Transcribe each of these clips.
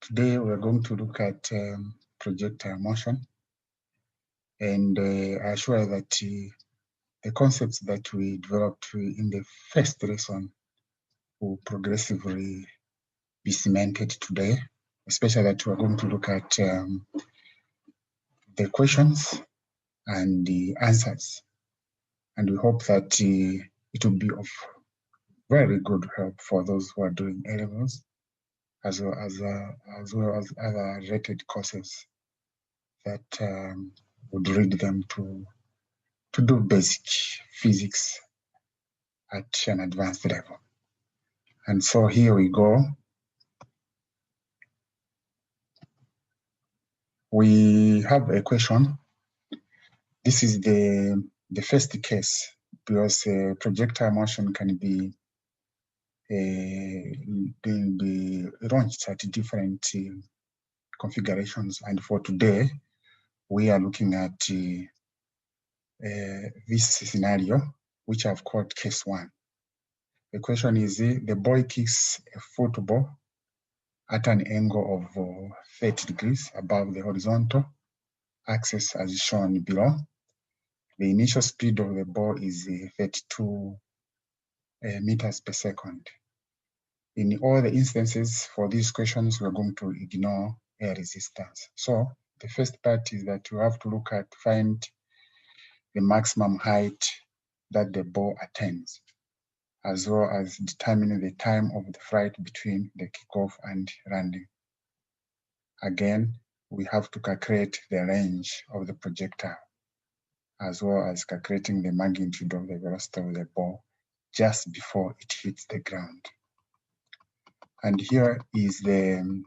Today we're going to look at projectile motion, and I assure that the concepts that we developed in the first lesson will progressively be cemented today, especially that we're going to look at the questions and the answers. And we hope that it will be of very good help for those who are doing A-levels, as well as other related courses that would read them to do basic physics at an advanced level. And so here we go. We have a question. This is the first case, because projectile motion can be launched at different configurations. And for today, we are looking at this scenario, which I've called case 1. The question is, the boy kicks a football at an angle of 30 degrees above the horizontal axis as shown below. The initial speed of the ball is 32 meters per second. In all the instances for these questions, we're going to ignore air resistance. So the first part is that you have to find the maximum height that the ball attains, as well as determining the time of the flight between the kickoff and landing. Again, we have to calculate the range of the projectile, as well as calculating the magnitude of the velocity of the ball just before it hits the ground. And here is the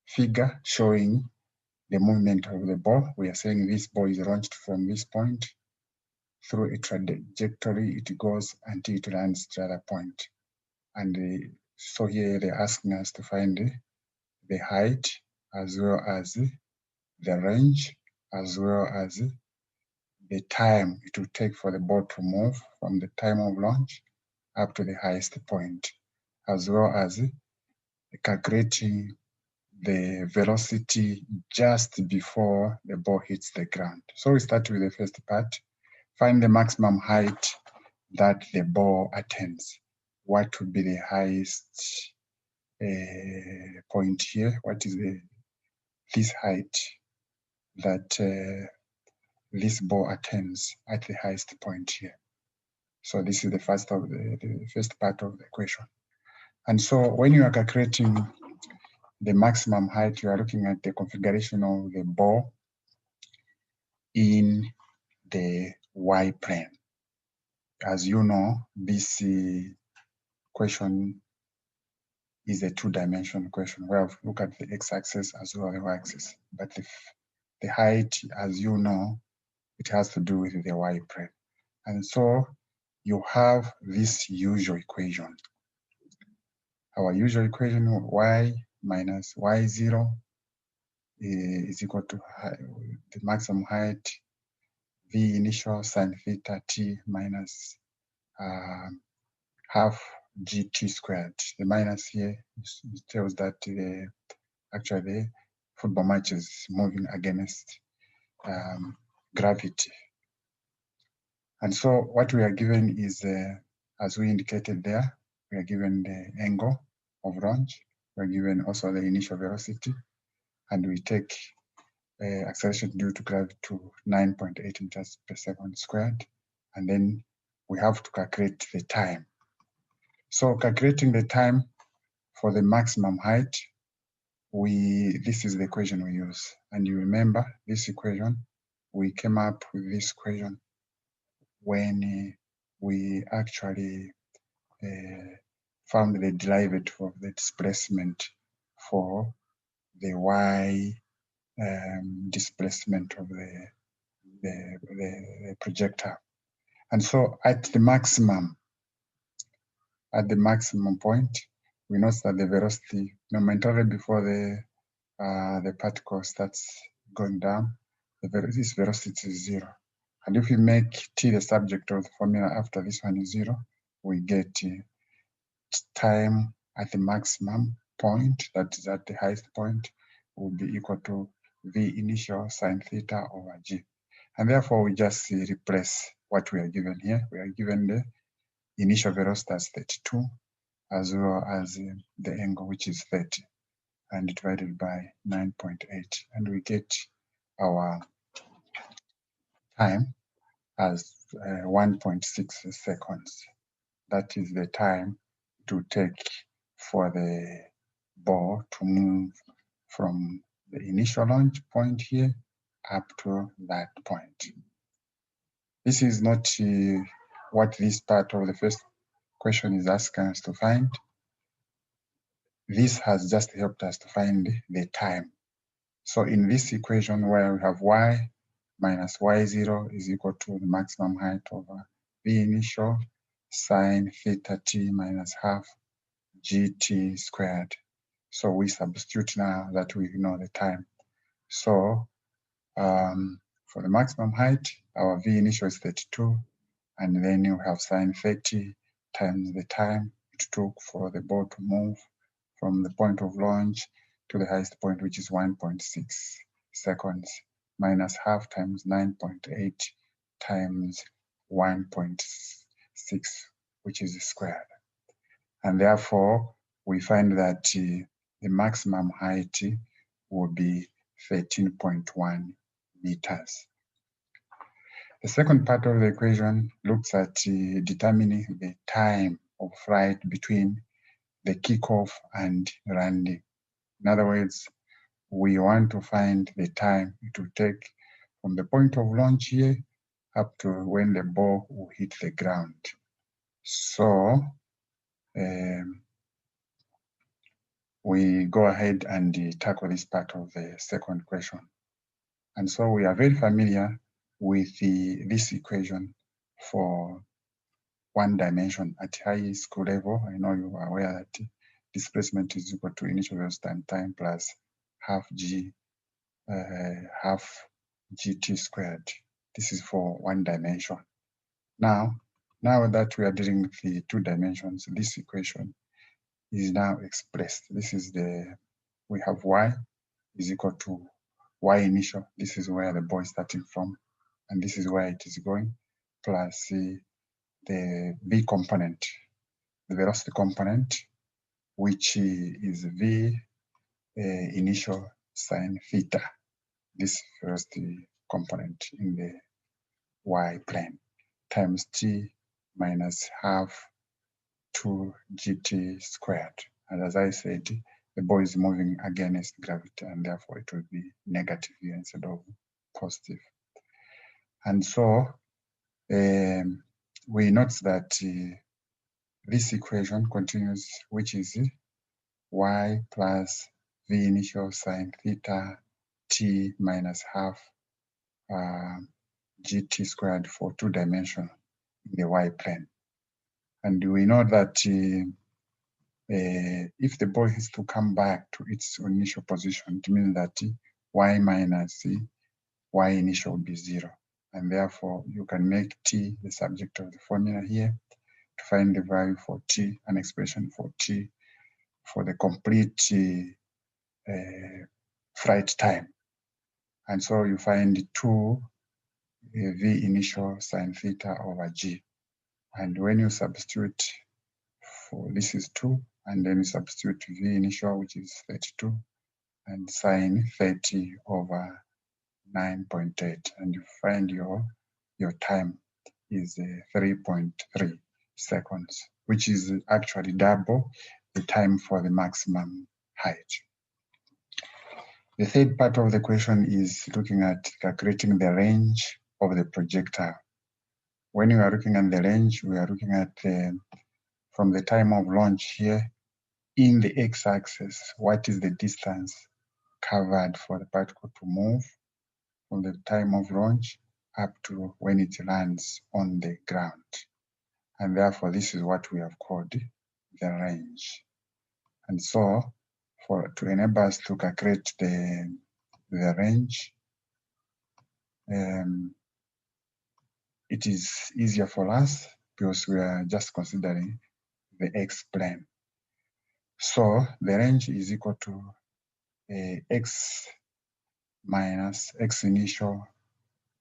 figure showing the movement of the ball. We are saying this ball is launched from this point through a trajectory. It goes until it lands at the other point. And so here they're asking us to find the height, as well as the range, as well as the time it will take for the ball to move from the time of launch up to the highest point, as well as calculating the velocity just before the ball hits the ground. So we start with the first part. Find the maximum height that the ball attains. What would be the highest point here? What is this height that this ball attains at the highest point here? So this is the first part of the question. And so when you are calculating the maximum height, you are looking at the configuration of the ball in the Y plane. As you know, this question is a two-dimensional question where we look at the x-axis as well as the y-axis. But the height, as you know, it has to do with the Y plane. And so you have this usual equation. Our usual equation, y minus y0 is equal to the maximum height, v initial sine theta t minus half gt squared. The minus here tells that actually the football match is moving against gravity. And so what we are given is, as we indicated there, we are given the angle of launch, we are given also the initial velocity, and we take acceleration due to gravity to 9.8 meters per second squared, and then we have to calculate the time. So calculating the time for the maximum height, this is the equation we use. And you remember this equation, we came up with this equation when we actually found the derivative of the displacement for the y displacement of the projectile. And so at the maximum point, we notice that the velocity momentarily before the particle starts going down, this velocity is 0. And if we make t the subject of the formula after this one is 0, we get time at the maximum point, that is at the highest point, will be equal to V initial sine theta over G. And therefore, we just replace what we are given here. We are given the initial velocity as 32, as well as the angle, which is 30, and divided by 9.8. And we get our time as 1.6 seconds. That is the time to take for the ball to move from the initial launch point here up to that point. This is not what this part of the first question is asking us to find. This has just helped us to find the time. So in this equation where we have y minus y0 is equal to the maximum height over v initial sine theta t minus half gt squared. So we substitute now that we know the time. So for the maximum height, our v initial is 32, and then you have sine 30 times the time it took for the ball to move from the point of launch to the highest point, which is 1.6 seconds, minus half times 9.8 times 1.6, which is squared. And therefore, we find that the maximum height will be 13.1 meters. The second part of the equation looks at determining the time of flight between the kickoff and landing. In other words, we want to find the time to take from the point of launch here up to when the ball will hit the ground. So we go ahead and tackle this part of the second question. And so we are very familiar with this equation for one dimension at high school level. I know you are aware that displacement is equal to initial velocity and time plus half gt squared. This is for one dimension. Now that we are dealing with the two dimensions, this equation is now expressed. This is we have y is equal to y initial. This is where the ball is starting from, and this is where it is going, plus the v component, the velocity component, which is v initial sine theta, this velocity component in the y plane, times t minus half 2gt squared. And as I said, the ball is moving against gravity, and therefore it will be negative here instead of positive. And so we note that this equation continues, which is y plus v initial sine theta t minus half gt squared for two dimension in the y plane. And we know that if the ball is to come back to its initial position, it means that y minus y initial will be 0. And therefore, you can make t the subject of the formula here to find the value for t, an expression for t for the complete flight time. And so you find 2 v initial sine theta over g. And when you substitute for this is 2, and then you substitute v initial, which is 32, and sine 30 over 9.8, and you find your time is 3.3 seconds, which is actually double the time for the maximum height. The third part of the question is looking at calculating the range of the projectile. When we are looking at the range, we are looking at from the time of launch here in the x-axis, what is the distance covered for the particle to move from the time of launch up to when it lands on the ground. And therefore, this is what we have called the range. And so, to enable us to calculate the range, it is easier for us because we are just considering the x-plane. So the range is equal to x minus x initial,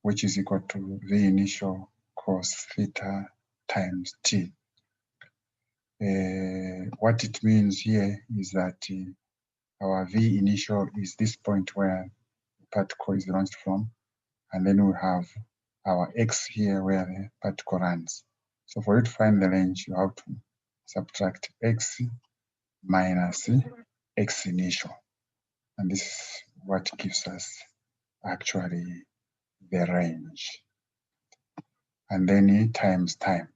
which is equal to v initial cos theta times t. What it means here is that our v initial is this point where the particle is launched from, and then we have our x here where the particle runs. So for you to find the range, you have to subtract x minus x initial, and this is what gives us actually the range, and then times time.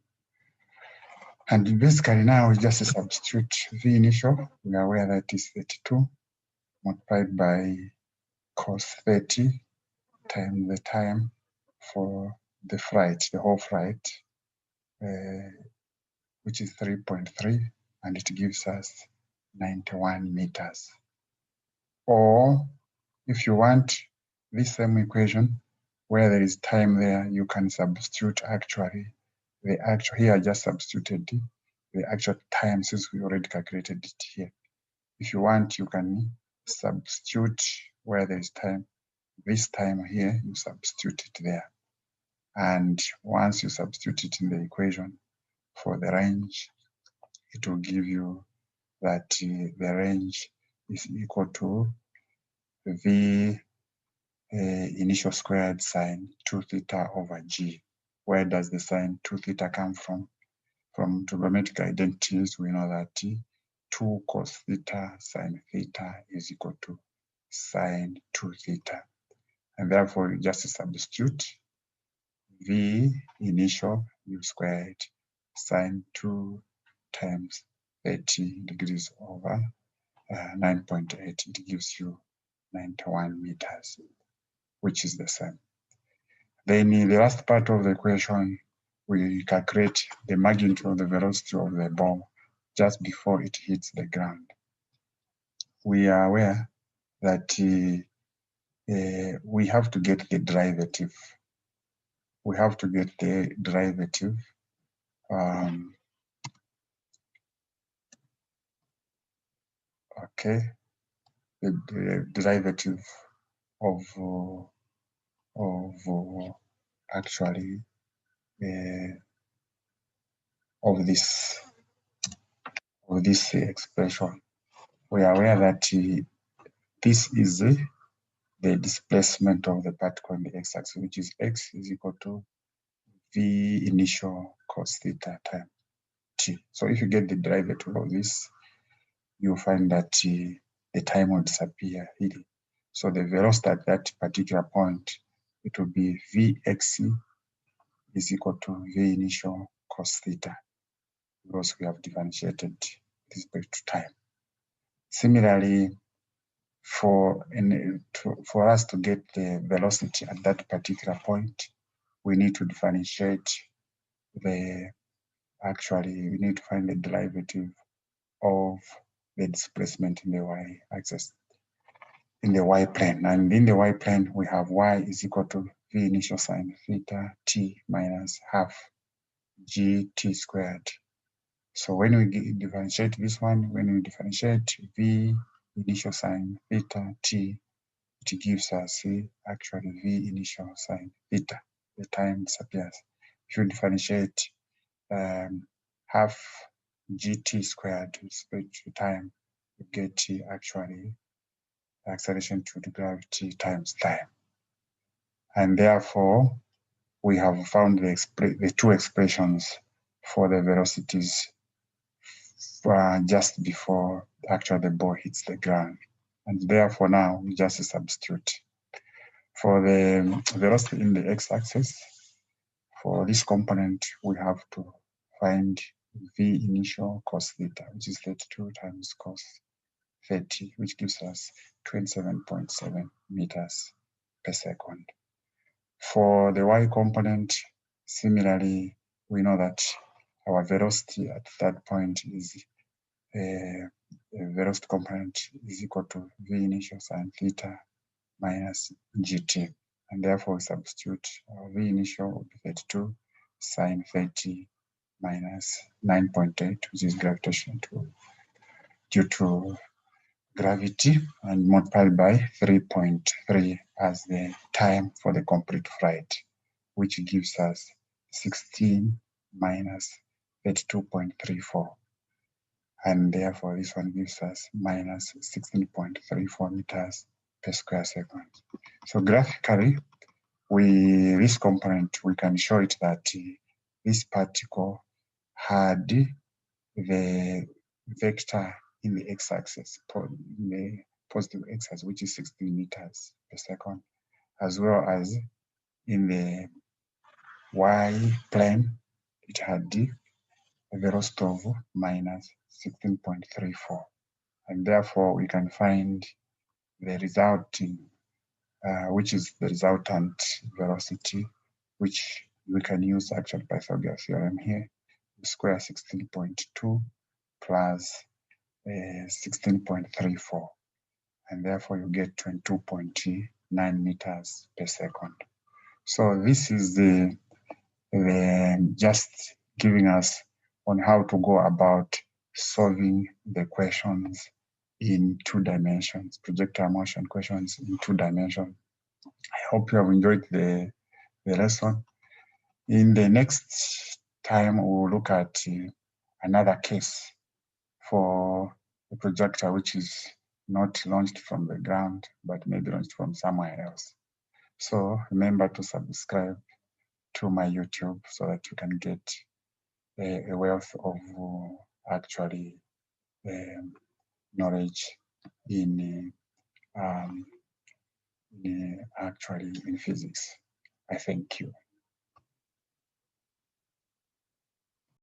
And basically now we just substitute v initial. We are aware that is 32 multiplied by cos 30 times the time for the flight, the whole flight, which is 3.3, and it gives us 91 meters. Or if you want this same equation where there is time there, you can substitute actually the actual, here I just substituted the actual time since we already calculated it here. If you want, you can substitute where there is time. This time here, you substitute it there. And once you substitute it in the equation for the range, it will give you that the range is equal to v initial squared sine 2 theta over g. Where does the sine 2 theta come from? From trigonometric identities, we know that 2 cos theta sine theta is equal to sine 2 theta. And therefore, you just substitute v initial u squared sine 2 times 30 degrees over 9.8. It gives you 91 meters, which is the same. Then in the last part of the equation, we calculate the magnitude of the velocity of the ball just before it hits the ground. We are aware that we have to get the derivative. We have to get the derivative okay, the derivative of actually of this expression. We are aware that this is the displacement of the particle in the x-axis, which is x is equal to v initial cos theta times t. So if you get the derivative of this, you'll find that the time will disappear here. So the velocity at that particular point, it will be vx is equal to v initial cos theta, because we have differentiated with respect to time. Similarly, for us to get the velocity at that particular point, we need to differentiate we need to find the derivative of the displacement in the y-axis, in the y-plane. And in the y-plane, we have y is equal to v initial sine theta t minus half gt squared. So when we differentiate this one, when we differentiate v initial sine theta t, it gives us actually v initial sine theta. The time disappears. If you differentiate half gt squared with respect to time, you get actually acceleration to the gravity times time. And therefore, we have found the two expressions for the velocities just before actually the ball hits the ground. And therefore now we just substitute. For the velocity in the x-axis, for this component, we have to find v initial cos theta, which is 32 times cos 30, which gives us 27.7 meters per second. For the y component, similarly, we know that our velocity at that point is velocity component is equal to v initial sine theta minus gt, and therefore substitute v initial will be 32 sine 30 minus 9.8, which is gravitational due to gravity and multiplied by 3.3 as the time for the complete flight, which gives us 16 minus 32.34. And therefore this one gives us minus 16.34 meters per square second. So graphically, this component, we can show it that this particle had the vector in the x-axis, in the positive x-axis, which is 16 meters per second, as well as in the y-plane, it had a velocity of minus 16.34. And therefore, we can find the resulting, which is the resultant velocity, which we can use actual Pythagoras theorem here, square 16.2 plus 16.34, and therefore you get 22.9 meters per second. So this is the just giving us on how to go about solving the questions in 2 dimensions, projectile motion questions in 2 dimensions. I hope you have enjoyed the lesson. In the next time, we'll look at another case for a projectile which is not launched from the ground, but maybe launched from somewhere else. So remember to subscribe to my YouTube so that you can get a wealth of actually knowledge in actually in physics. I thank you.